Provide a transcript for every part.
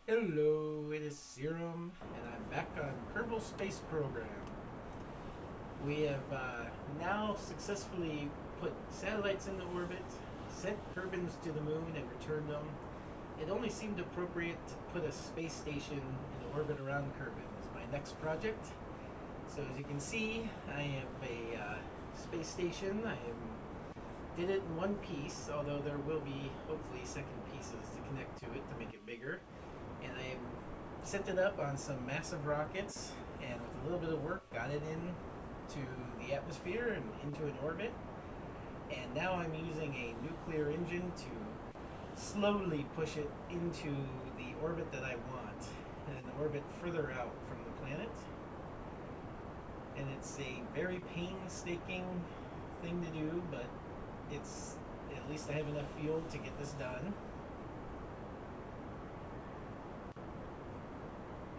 Hello, it is Serum, and I'm back on Kerbal Space Program. We have now successfully put satellites into orbit, sent Kerbins to the moon, and returned them. It only seemed appropriate to put a space station in orbit around Kerbin as my next project. So as you can see, I have a space station. Did it in one piece, although there will be hopefully second pieces to connect to it to make it bigger. And I sent it up on some massive rockets, and with a little bit of work got it into the atmosphere and into an orbit. And now I'm using a nuclear engine to slowly push it into the orbit that I want, an orbit further out from the planet. And it's a very painstaking thing to do, but it's at least I have enough fuel to get this done.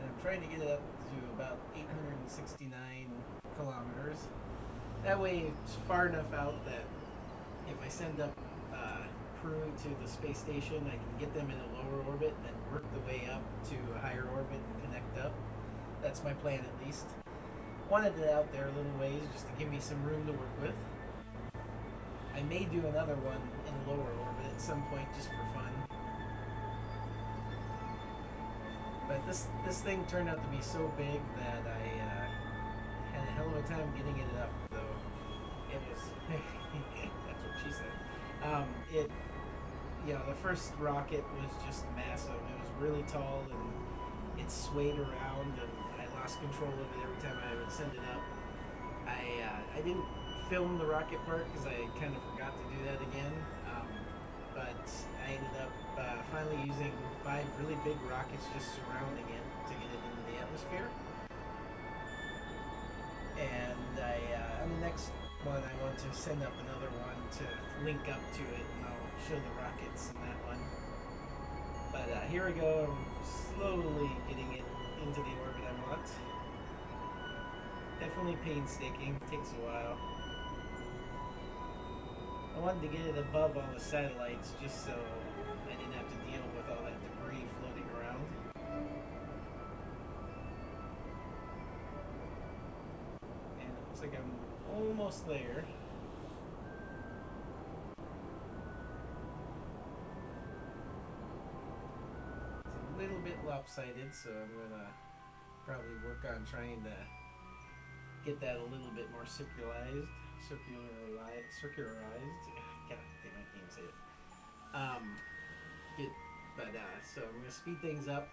And I'm trying to get it up to about 869 kilometers. That way it's far enough out that if I send up crew to the space station, I can get them in a lower orbit and then work the way up to a higher orbit and connect up. That's my plan, at least. Wanted it out there a little ways just to give me some room to work with. I may do another one in a lower orbit at some point just for fun. But this thing turned out to be so big that I had a hell of a time getting it up, though. It was, that's what she said. The first rocket was just massive. It was really tall and it swayed around, and I lost control of it every time I would send it up. I didn't film the rocket part because I kind of forgot to do that again. But I ended up finally using 5 really big rockets just surrounding it to get it into the atmosphere. And on the next one, I want to send up another one to link up to it, and I'll show the rockets in that one. But here we go. I'm slowly getting it into the orbit I want. Definitely painstaking. Takes a while. I wanted to get it above all the satellites just so I didn't have to deal with all that debris floating around. And it looks like I'm almost there. It's a little bit lopsided, so I'm gonna probably work on trying to get that a little bit more circularized. God damn, I can't even say it. So I'm gonna speed things up,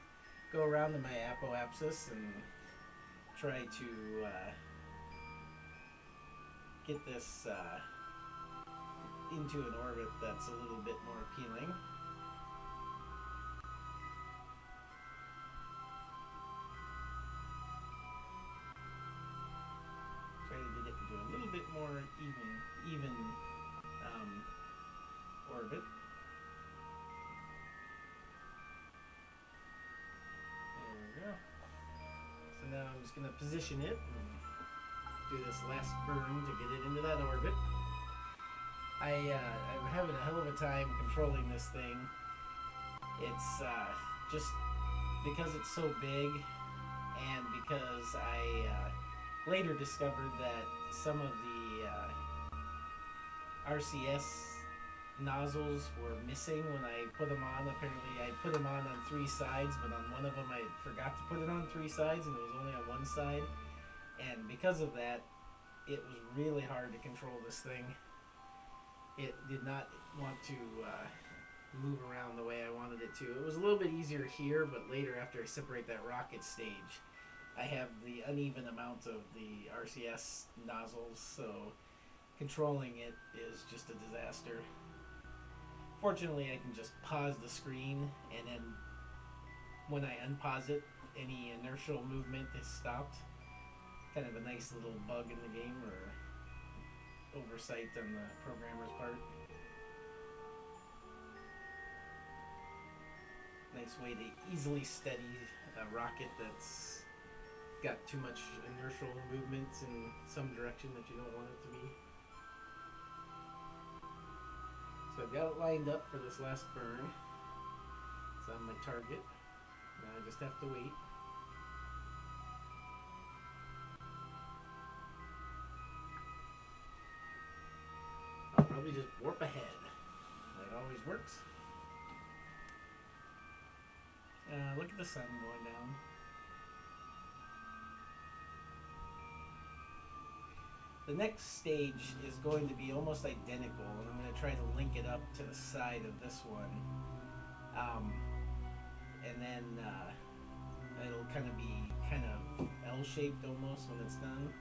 go around to my apoapsis, and try to get this into an orbit that's a little bit more appealing. Try to get it into a little bit more even orbit. There we go. So now I'm just going to position it and do this last burn to get it into that orbit. I'm having a hell of a time controlling this thing. It's just because it's so big, and because I later discovered that some of the RCS nozzles were missing when I put them on. Apparently I put them on 3 sides, but on one of them I forgot to put it on 3 sides, and it was only on one side. And because of that, it was really hard to control this thing. It did not want to move around the way I wanted it to. It was a little bit easier here, but later after I separate that rocket stage, I have the uneven amount of the RCS nozzles, so controlling it is just a disaster. Fortunately, I can just pause the screen, and then when I unpause it, any inertial movement is stopped. Kind of a nice little bug in the game, or oversight on the programmer's part. Nice way to easily steady a rocket that's got too much inertial movement in some direction that you don't want it to be. So I've got it lined up for this last burn. It's on my target. Now I just have to wait. I'll probably just warp ahead. That always works. Look at the sun going down. The next stage is going to be almost identical, and I'm going to try to link it up to the side of this one. And then it'll kind of be L-shaped almost when it's done.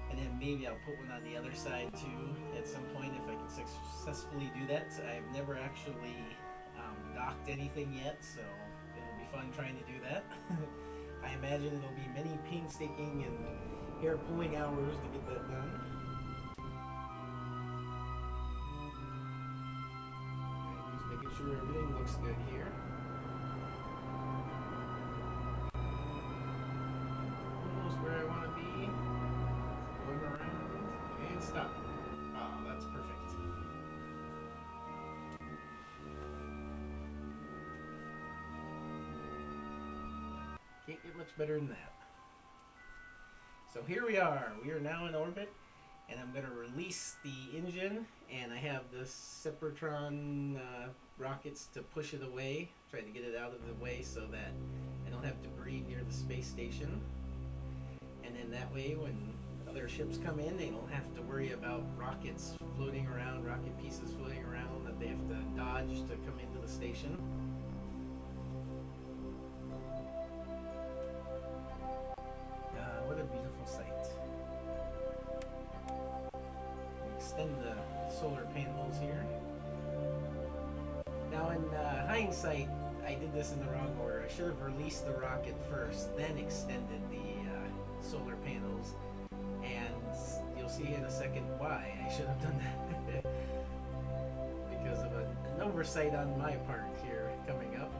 And then maybe I'll put one on the other side too at some point if I can successfully do that. So I've never actually docked anything yet, so it'll be fun trying to do that. I imagine it'll be many painstaking and hair-pulling hours to get that done. Just making sure everything looks good here. Almost where I want to be. Going around and stop. Oh, that's perfect. Can't get much better than that. So here we are. We are now in orbit, and I'm going to release the engine, and I have this Sepratron rockets to push it away, try to get it out of the way so that I don't have debris near the space station. And then that way, when other ships come in, they don't have to worry about rockets floating around, rocket pieces floating around that they have to dodge to come into the station. What a beautiful sight. Extend the solar panels here. Now in hindsight, I did this in the wrong order. I should have released the rocket first, then extended the solar panels. And you'll see in a second why I should have done that. Because of an oversight on my part here coming up.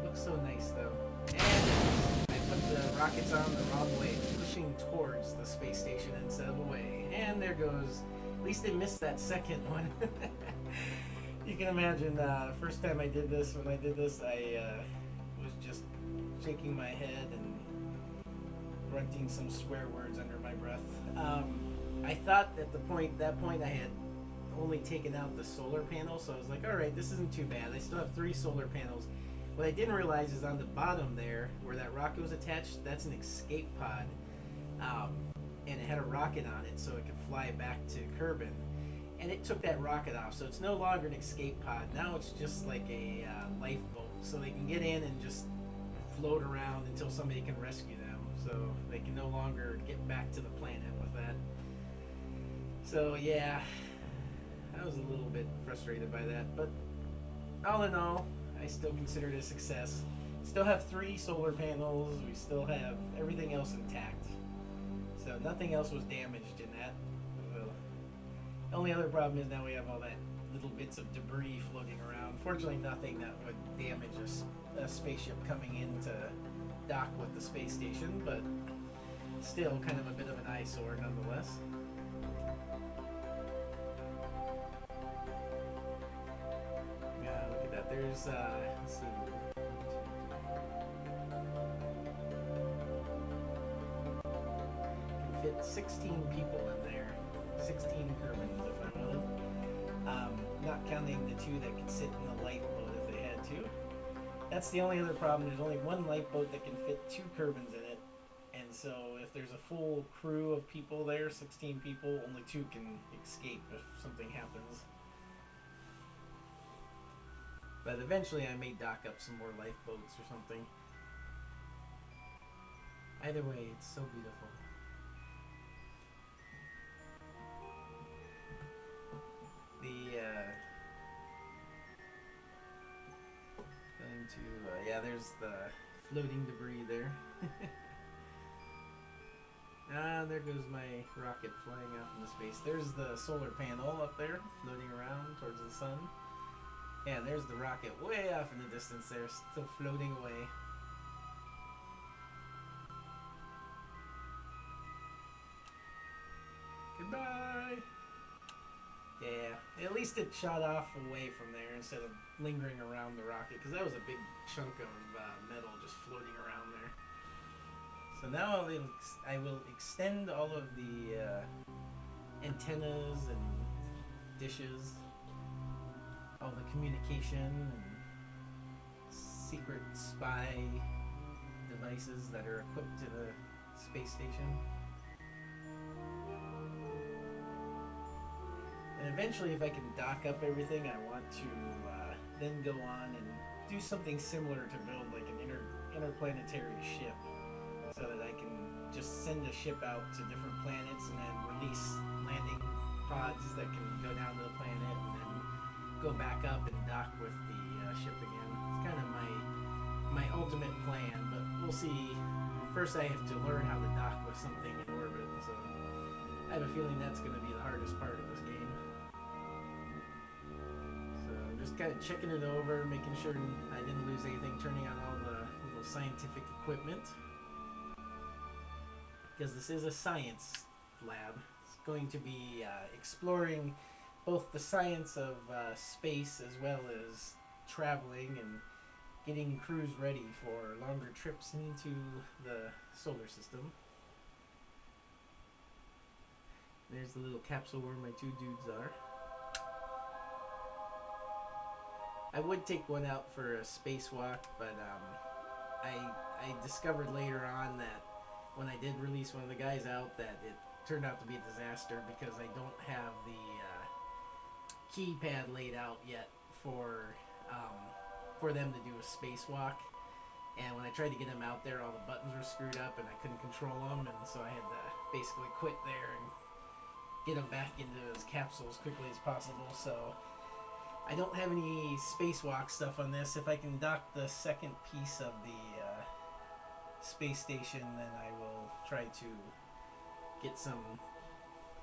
Looks so nice though. And I put the rockets on the wrong way, pushing towards the space station instead of away. And there goes. At least I missed that second one. You can imagine the first time I did this, when I did this, I was just shaking my head and grunting some swear words under my breath. I thought at that point I had only taken out the solar panel, so I was like, alright, this isn't too bad. I still have 3 solar panels. What I didn't realize is on the bottom there, where that rocket was attached, that's an escape pod. And it had a rocket on it so it could fly back to Kerbin. And it took that rocket off, so it's no longer an escape pod. Now it's just like a lifeboat, so they can get in and just float around until somebody can rescue them. So they can no longer get back to the planet with that. So yeah, I was a little bit frustrated by that, but all in all, I still consider it a success. Still have 3 solar panels, we still have everything else intact. So nothing else was damaged in that. The only other problem is now we have all that little bits of debris floating around. Fortunately, nothing that would damage a spaceship coming in to dock with the space station, but still kind of a bit of an eyesore nonetheless. Yeah, look at that. There's, let's see. Can fit 16 people in there. 16 Kerbins if I wanted. Not counting the 2 that could sit in the lifeboat if they had to. That's the only other problem. There's only one lifeboat that can fit 2 Kerbins in it. And so if there's a full crew of people there, 16 people, only 2 can escape if something happens. But eventually I may dock up some more lifeboats or something. Either way, it's so beautiful. Yeah, there's the floating debris there. There goes my rocket flying off into space. There's the solar panel up there, floating around towards the sun. Yeah, there's the rocket way off in the distance there, still floating away. Goodbye! Yeah, at least least it shot off away from there instead of lingering around the rocket, because that was a big chunk of metal just floating around there. So now I will extend all of the antennas and dishes, all the communication and secret spy devices that are equipped to the space station. And eventually, if I can dock up everything, I want to then go on and do something similar to build like an interplanetary ship, so that I can just send a ship out to different planets and then release landing pods that can go down to the planet and then go back up and dock with the ship again. It's kind of my ultimate plan, but we'll see. First, I have to learn how to dock with something in orbit, so I have a feeling that's going to be the hardest part of this game. So I'm just kind of checking it over, making sure I didn't lose anything, turning on all the little scientific equipment. Because this is a science lab. It's going to be exploring both the science of space as well as traveling and getting crews ready for longer trips into the solar system. There's the little capsule where my two dudes are. I would take one out for a spacewalk, but I discovered later on that when I did release one of the guys out that it turned out to be a disaster because I don't have the keypad laid out yet for them to do a spacewalk. And when I tried to get them out there, all the buttons were screwed up and I couldn't control them, and so I had to basically quit there and get them back into his capsule as quickly as possible. So I don't have any spacewalk stuff on this. If I can dock the second piece of the space station, then I will try to get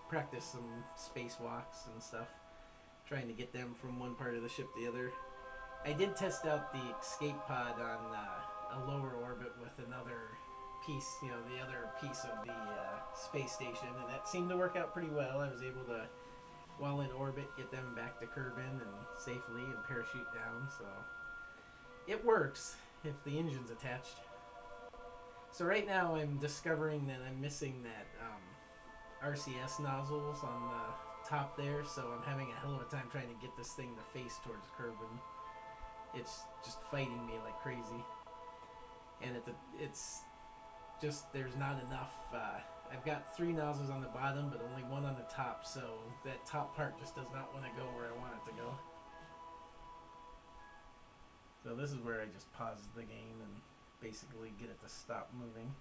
practice some spacewalks and stuff, trying to get them from one part of the ship to the other. I did test out the escape pod on a lower orbit with another piece, the other piece of the space station, and that seemed to work out pretty well. I was able to, while in orbit, get them back to Kerbin and safely and parachute down, so it works if the engine's attached. So right now I'm discovering that I'm missing that RCS nozzles on the top there, so I'm having a hell of a time trying to get this thing to face towards Kerbin. It's just fighting me like crazy, and it's just, there's not enough. I've got 3 nozzles on the bottom, but only 1 on the top, so that top part just does not want to go where I want it to go. So this is where I just pause the game and basically get it to stop moving.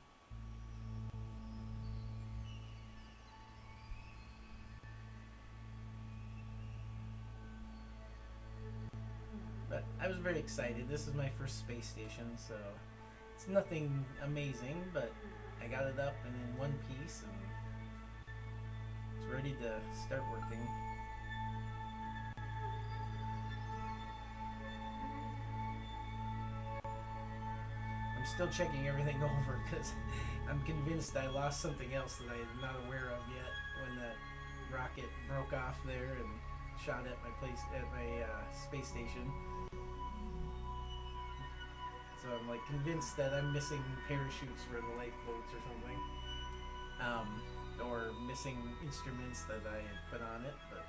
But I was very excited. This is my first space station, so it's nothing amazing, but I got it up and in one piece, and it's ready to start working. I'm still checking everything over because I'm convinced I lost something else that I'm not aware of yet when that rocket broke off there and shot at my space station. So I'm like convinced that I'm missing parachutes for the lifeboats or something, or missing instruments that I had put on it. But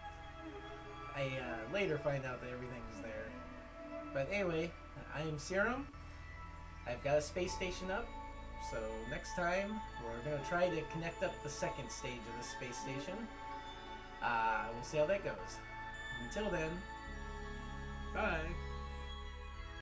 I later find out that everything's there. But anyway, I am Serum. I've got a space station up, so next time we're going to try to connect up the second stage of the space station. We'll see how that goes. Until then, bye.